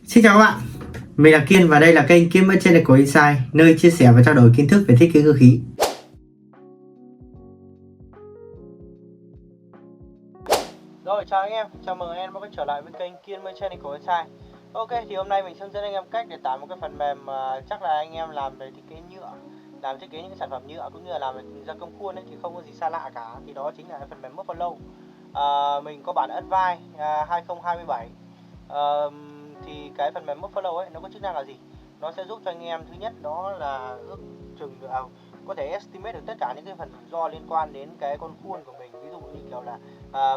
Xin chào các bạn, mình là Kiên và đây là kênh Kiểm trên của Insight, nơi chia sẻ và trao đổi kiến thức về thiết kế cơ khí. Rồi, chào anh em, chào mừng anh em đã quay trở lại với kênh Kiên trên của Insight. Ok, thì hôm nay mình sẽ hướng dẫn anh em cách để tải một cái phần mềm mà chắc là anh em làm về thiết kế nhựa, làm thiết kế những cái sản phẩm nhựa cũng như là làm về gia công khuôn ấy, thì không có gì xa lạ cả. Thì đó chính là cái phần mềm Moldflow. Mình có bản Advanced 2027. Thì cái phần mềm Moldflow ấy nó có chức năng là gì? Nó sẽ giúp cho anh em, thứ nhất đó là ước chừng có thể estimate được tất cả những cái phần rủi ro liên quan đến cái con khuôn của mình, ví dụ như kiểu là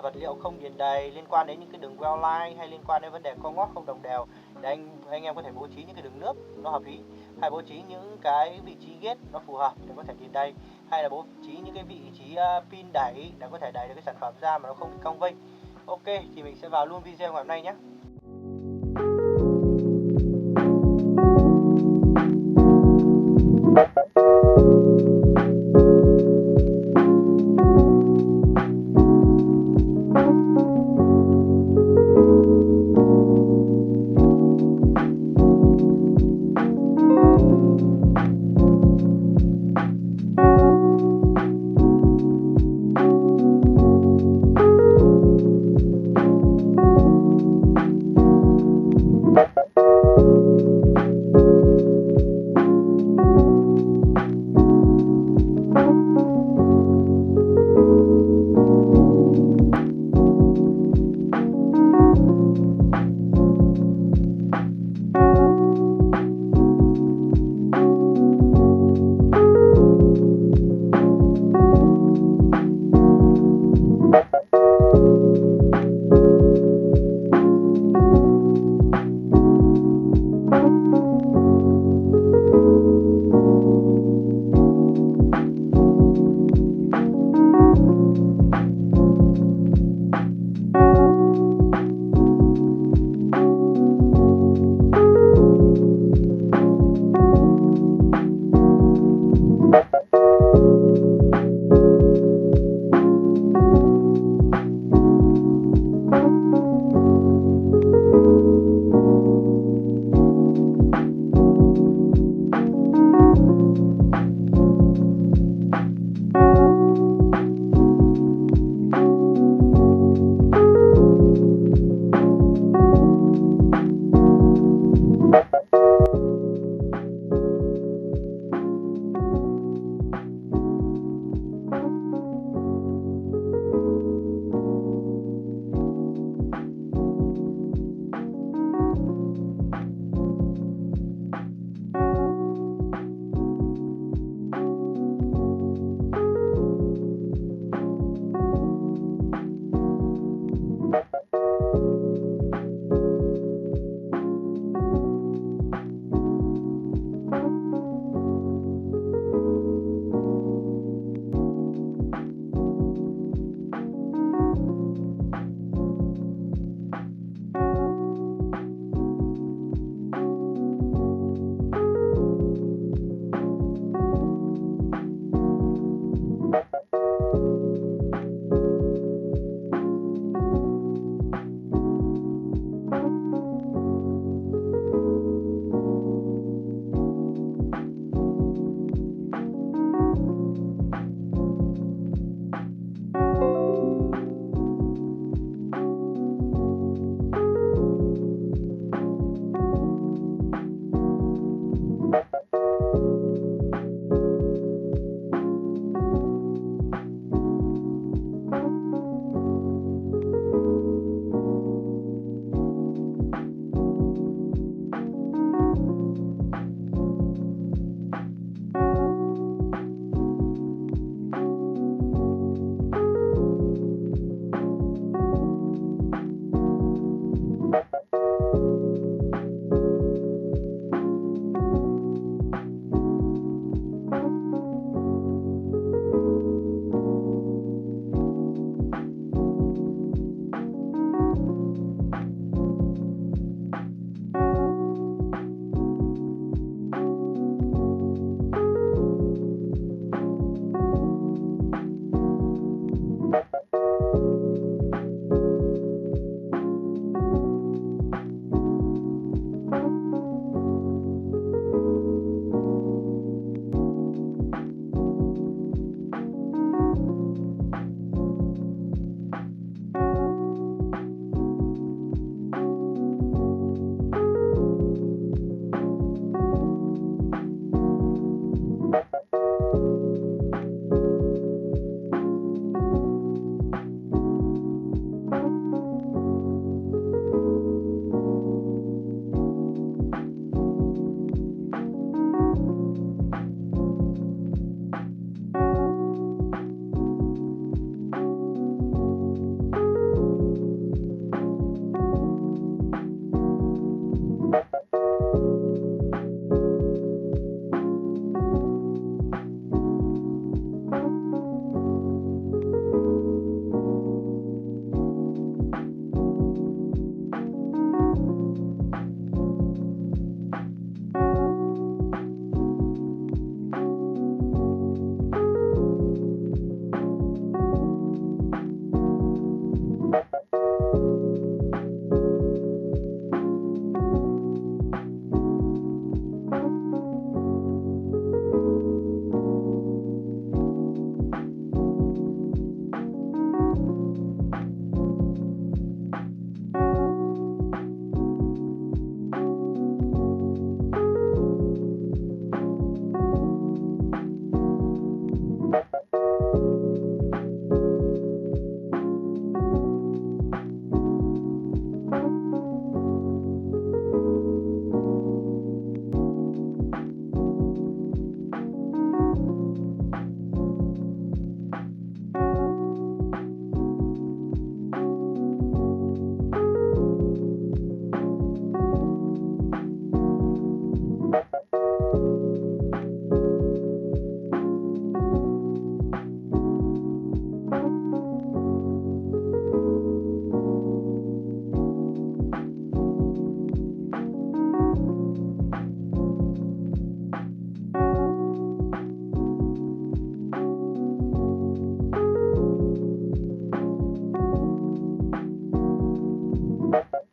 vật liệu không điền đầy, liên quan đến những cái đường well line, hay liên quan đến vấn đề co ngót không đồng đều, để anh em có thể bố trí những cái đường nước nó hợp lý, hay bố trí những cái vị trí gate nó phù hợp để có thể điền đầy, hay là bố trí những cái vị trí pin đẩy để có thể đẩy được cái sản phẩm ra mà nó không bị cong vênh. Ok, thì mình sẽ vào luôn video ngày hôm nay nhé. nhé.